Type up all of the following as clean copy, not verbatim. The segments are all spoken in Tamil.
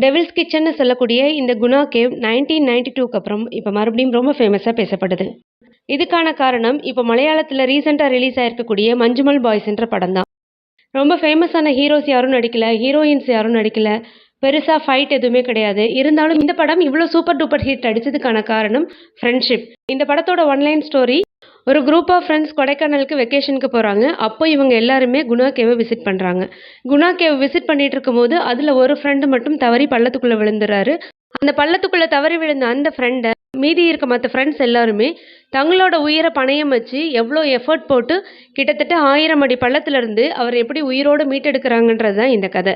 டெவில்ஸ் கிச்சன்னு சொல்லக்கூடிய இந்த குணா கேவ் 1992க்கு அப்புறம் இப்போ மறுபடியும் ரொம்ப ஃபேமஸாக பேசப்படுது. இதுக்கான காரணம் இப்போ மலையாளத்தில் ரீசெண்டாக ரிலீஸ் ஆயிருக்கக்கூடிய மஞ்சுமல் பாய்ஸ்ன்ற படம் தான். ரொம்ப ஃபேமஸான ஹீரோஸ் யாரும் நடிக்கல, ஹீரோயின்ஸ் யாரும் நடிக்கல, பெருசாக ஃபைட் எதுவுமே கிடையாது. இருந்தாலும் இந்த படம் இவ்வளோ சூப்பர் டூப்பர் ஹிட் அடிச்சதுக்கான காரணம் ஃப்ரெண்ட்ஷிப். இந்த படத்தோட ஒன்லைன் ஸ்டோரி, ஒரு குரூப் ஆஃப் ஃப்ரெண்ட்ஸ் கொடைக்கானலுக்கு வெக்கேஷனுக்கு போகிறாங்க. அப்போ இவங்க எல்லாருமே குணா கேவை விசிட் பண்ணுறாங்க. குணா கேவை விசிட் பண்ணிட்டு இருக்கும்போது அதில் ஒரு ஃப்ரெண்டு மட்டும் தவறி பள்ளத்துக்குள்ளே விழுந்துறாரு. அந்த பள்ளத்துக்குள்ளே தவறி விழுந்த அந்த ஃப்ரெண்டை மீதி இருக்க மற்ற ஃப்ரெண்ட்ஸ் எல்லாருமே தங்களோட உயிரை பணயம் வச்சு எவ்வளோ எஃபர்ட் போட்டு கிட்டத்தட்ட 1000 அடி பள்ளத்துலேருந்து அவர் எப்படி உயிரோடு மீட்டெடுக்கிறாங்கன்றது தான் இந்த கதை.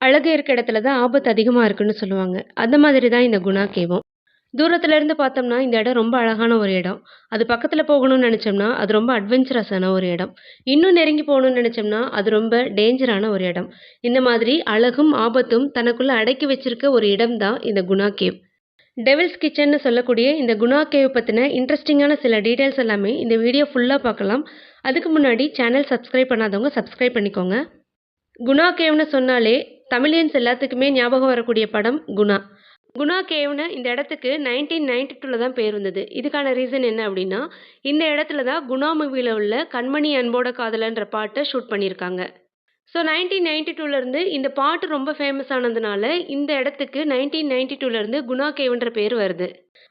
அழகு இருக்க இடத்துல தான் ஆபத்து அதிகமாக இருக்குன்னு சொல்லுவாங்க. அந்த மாதிரி தான் இந்த குணா கேவும். தூரத்துல இருந்து பார்த்தோம்னா இந்த இடம் ரொம்ப அழகான ஒரு இடம். அது பக்கத்தில் போகணும்னு நினச்சோம்னா அது ரொம்ப அட்வென்ச்சரஸான ஒரு இடம். இன்னும் நெருங்கி போகணும்னு நினச்சோம்னா அது ரொம்ப டேஞ்சரான ஒரு இடம். இந்த மாதிரி அழகும் ஆபத்தும் தனக்குள்ளே அடக்கி வச்சிருக்க ஒரு இடம் தான் இந்த குணா கேவ். டெவில்ஸ் கிச்சன்னு சொல்லக்கூடிய இந்த குணா கேவ் பற்றின இன்ட்ரெஸ்டிங்கான சில டீட்டெயில்ஸ் எல்லாமே இந்த வீடியோ ஃபுல்லாக பார்க்கலாம். அதுக்கு முன்னாடி சேனல் சப்ஸ்கிரைப் பண்ணாதவங்க சப்ஸ்கிரைப் பண்ணிக்கோங்க. குணா கேவ்னு சொன்னாலே தமிழியன்ஸ் எல்லாத்துக்குமே ஞாபகம் வரக்கூடிய படம் குணா. குணா கேவ்னு இந்த இடத்துக்கு 1992 தான் பேர் வந்தது. இதுக்கான ரீசன் என்ன அப்படின்னா, இந்த இடத்துல தான் குணா மூவியில் உள்ள கண்மணி அன்போட காதலன்ற பாட்டை ஷூட் பண்ணியிருக்காங்க. ஸோ 1992லேருந்து இந்த பாட்டு ரொம்ப ஃபேமஸ் ஆனதுனால இந்த இடத்துக்கு 1992லேருந்து குணா கேவ்ன்ற பேர் வருது.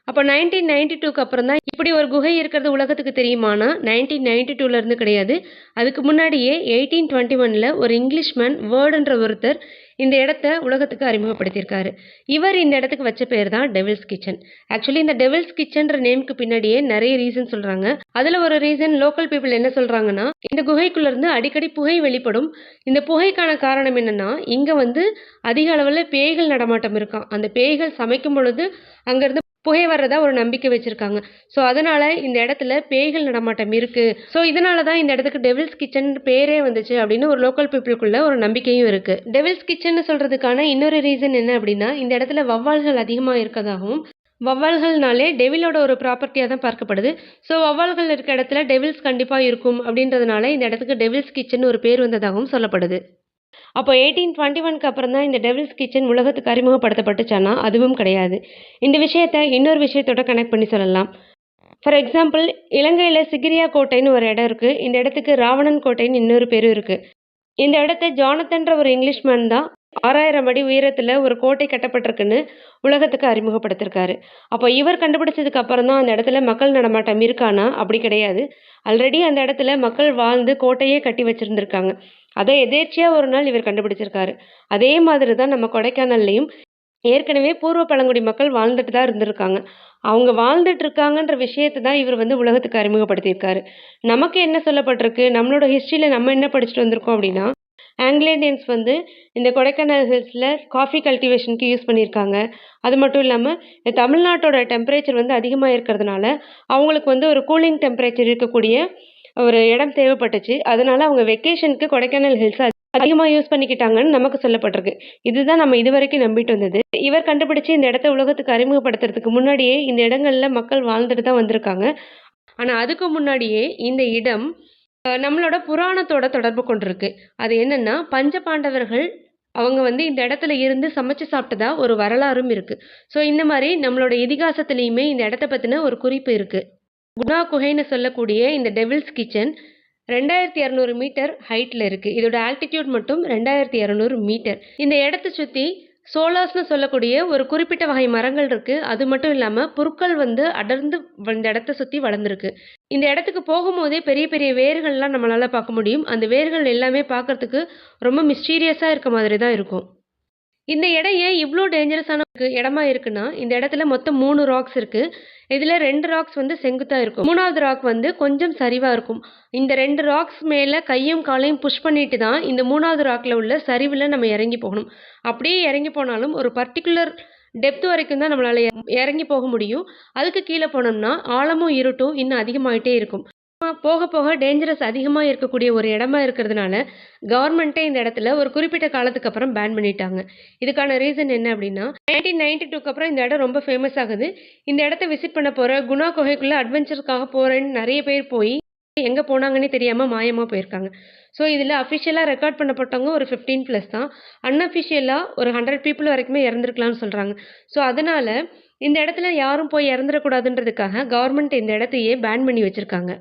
அப்போ 1992க்கு அப்புறம் தான் இப்படி ஒரு குகை இருக்கிறது உலகத்துக்கு தெரியுமானா 1992லேருந்து கிடையாது. அதுக்கு முன்னாடியே 1821ல் ஒரு இங்கிலீஷ்மேன் வேர்டுன்ற ஒருத்தர் இந்த இடத்த உலகத்துக்கு அறிமுகப்படுத்தியிருக்காரு. இவர் இந்த இடத்துக்கு வச்ச பேர் தான் டெவில்ஸ் கிச்சன். ஆக்சுவலி இந்த டெவில்ஸ் கிச்சன்ற நேமுக்கு பின்னாடியே நிறைய ரீசன் சொல்கிறாங்க. அதில் ஒரு ரீசன் லோக்கல் பீப்புள் என்ன சொல்கிறாங்கன்னா, இந்த குகைக்குள்ளேருந்து அடிக்கடி புகை வெளிப்படும். இந்த புகைக்கான காரணம் என்னென்னா, இங்கே அதிக அளவில் பேய்கள் நடமாட்டம் இருக்கான். அந்த பேய்கள் சமைக்கும் பொழுது அங்கேருந்து புகை வர்றதா ஒரு நம்பிக்கை வச்சுருக்காங்க. ஸோ அதனால் இந்த இடத்துல பேய்கள் நடமாட்டம் இருக்குது. ஸோ இதனால தான் இந்த இடத்துக்கு டெவில்ஸ் கிச்சன் பேரே வந்துச்சு அப்படின்னு ஒரு லோக்கல் பீப்புளுக்குள்ள ஒரு நம்பிக்கையும் இருக்குது. டெவில்ஸ் கிச்சன்னு சொல்கிறதுக்கான இன்னொரு ரீசன் என்ன அப்படின்னா, இந்த இடத்துல வௌவால்கள் அதிகமாக இருக்கதாகவும், வௌவால்கள்னாலே டெவிலோட ஒரு ப்ராப்பர்ட்டியாக தான் பார்க்கப்படுது. ஸோ வௌவால்கள் இருக்க இடத்துல டெவில்ஸ் கண்டிப்பாக இருக்கும் அப்படின்றதுனால இந்த இடத்துக்கு டெவில்ஸ் கிச்சன் ஒரு பேர் வந்ததாகவும் சொல்லப்படுது. அப்போ 1821க்கு அப்புறம் தான் இந்த டெவில்ஸ் கிச்சன் உலகத்துக்கு அறிமுகப்படுத்தப்பட்டுச்சானா அதுவும் கிடையாது. இந்த விஷயத்தை இன்னொரு விஷயத்தோட கனெக்ட் பண்ணி சொல்லலாம். ஃபார் எக்ஸாம்பிள், இலங்கையில் சிகிரியா கோட்டைன்னு ஒரு இடம் இருக்குது. இந்த இடத்துக்கு ராவணன் கோட்டைன்னு இன்னொரு பேரும் இருக்குது. இந்த இடத்த ஜானத்தன்ற ஒரு இங்கிலீஷ்மேன் தான் 6000 அடி உயரத்தில் ஒரு கோட்டை கட்டப்பட்டிருக்குன்னு உலகத்துக்கு அறிமுகப்படுத்திருக்காரு. அப்போ இவர் கண்டுபிடிச்சதுக்கு அப்புறம் தான் அந்த இடத்துல மக்கள் நடமாட்டம் இருக்கானா அப்படி கிடையாது. ஆல்ரெடி அந்த இடத்துல மக்கள் வாழ்ந்து கோட்டையே கட்டி வச்சுருந்துருக்காங்க. அதை எதேர்ச்சியாக ஒரு நாள் இவர் கண்டுபிடிச்சிருக்காரு. அதே மாதிரி தான் நம்ம கொடைக்கானல்லையும் ஏற்கனவே பூர்வ பழங்குடி மக்கள் வாழ்ந்துட்டு தான் இருந்திருக்காங்க. அவங்க வாழ்ந்துட்டு இருக்காங்கன்ற விஷயத்தை தான் இவர் உலகத்துக்கு அறிமுகப்படுத்தியிருக்காரு. நமக்கு என்ன சொல்லப்பட்டிருக்கு, நம்மளோட ஹிஸ்ட்ரியில் நம்ம என்ன படிச்சுட்டு வந்திருக்கோம் அப்படின்னா, ஆங்கிலேயன்ஸ் இந்த கொடைக்கானல் ஹில்ஸில் காஃபி கல்டிவேஷனுக்கு யூஸ் பண்ணியிருக்காங்க. அது மட்டும் இல்லாமல் தமிழ்நாட்டோட டெம்பரேச்சர் அதிகமாக இருக்கிறதுனால அவங்களுக்கு ஒரு கூலிங் டெம்பரேச்சர் இருக்கக்கூடிய ஒரு இடம் தேவைப்பட்டுச்சு. அதனால அவங்க வெக்கேஷனுக்கு கொடைக்கானல் ஹில்ஸை அதிகமாக யூஸ் பண்ணிக்கிட்டாங்கன்னு நமக்கு சொல்லப்பட்டிருக்கு. இதுதான் நம்ம இது வரைக்கும் நம்பிட்டு வந்தது. இவர் கண்டுபிடிச்சு இந்த இடத்த உலகத்துக்கு அறிமுகப்படுத்துறதுக்கு முன்னாடியே இந்த இடங்கள்ல மக்கள் வாழ்ந்துட்டு தான் வந்திருக்காங்க. ஆனால் அதுக்கு முன்னாடியே இந்த இடம் நம்மளோட புராணத்தோட தொடர்பு கொண்டிருக்கு. அது என்னன்னா, பஞ்ச பாண்டவர்கள் அவங்க இந்த இடத்துல இருந்து சமைச்சு சாப்பிட்டதா ஒரு வரலாறும் இருக்கு. ஸோ இந்த மாதிரி நம்மளோட இதிகாசத்துலேயுமே இந்த இடத்த பற்றின ஒரு குறிப்பு இருக்கு. குணா குகைன்னு சொல்லக்கூடிய இந்த டெவில்ஸ் கிச்சன் 2200 மீட்டர் ஹைட்டில் இருக்குது. இதோட ஆல்டிடியூட் மட்டும் 2200 மீட்டர். இந்த இடத்த சுற்றி சோலாஸ்னு சொல்லக்கூடிய ஒரு குறிப்பிட்ட வகை மரங்கள் இருக்குது. அது மட்டும் இல்லாமல் புற்கள் அடர்ந்து இந்த இடத்த சுற்றி வளர்ந்துருக்கு. இந்த இடத்துக்கு போகும்போதே பெரிய பெரிய வேர்கள்லாம் நம்மளால் பார்க்க முடியும். அந்த வேர்கள் எல்லாமே பார்க்குறதுக்கு ரொம்ப மிஸ்டீரியஸாக இருக்க மாதிரி தான் இருக்கும். இந்த இடம் ஏன் இவ்வளோ டேஞ்சரஸான இடமா இருக்குன்னா, இந்த இடத்துல மொத்தம் 3 ராக்ஸ் இருக்குது. இதில் 2 ராக்ஸ் செங்குத்தாக இருக்கும். 3வது ராக் கொஞ்சம் சரிவாக இருக்கும். இந்த 2 ராக்ஸ் மேலே கையும் காலையும் புஷ் பண்ணிட்டு தான் இந்த 3வது ராக்கில் உள்ள சரிவில் நம்ம இறங்கி போகணும். அப்படியே இறங்கி போனாலும் ஒரு பர்டிகுலர் டெப்த் வரைக்கும் தான் நம்மளால் இறங்கி போக முடியும். அதுக்கு கீழே போனோம்னா ஆழமும் இருட்டும் இன்னும் அதிகமாகிட்டே இருக்கும். போக போக டேஞ்சரஸ் அதிகமாக இருக்கக்கூடிய ஒரு இடமா இருக்கிறதுனால கவர்மெண்ட்டே இந்த இடத்துல ஒரு குறிப்பிட்ட காலத்துக்கு அப்புறம் பேன் பண்ணிட்டாங்க. இதுக்கான ரீசன் என்ன அப்படின்னா, 1992க்கு அப்புறம் இந்த இடம் ரொம்ப ஃபேமஸ் ஆகுது. இந்த இடத்த விசிட் பண்ண போகிற குணா குகைக்குள்ளே அட்வென்ச்சருக்காக போகிறேன்னு நிறைய பேர் போய் எங்கே போனாங்கன்னே தெரியாமல் மாயமாக போயிருக்காங்க. ஸோ இதில் அஃபிஷியலாக ரெக்கார்ட் பண்ணப்பட்டவங்க ஒரு 15+ தான். அன்அஃபிஷியலாக ஒரு 100 பீப்புள் வரைக்குமே இறந்துருக்கலாம்னு சொல்கிறாங்க. ஸோ அதனால் இந்த இடத்துல யாரும் போய் இறந்துடக்கூடாதுன்றதுக்காக கவர்மெண்ட் இந்த இடத்தையே பேன் பண்ணி வச்சுருக்காங்க.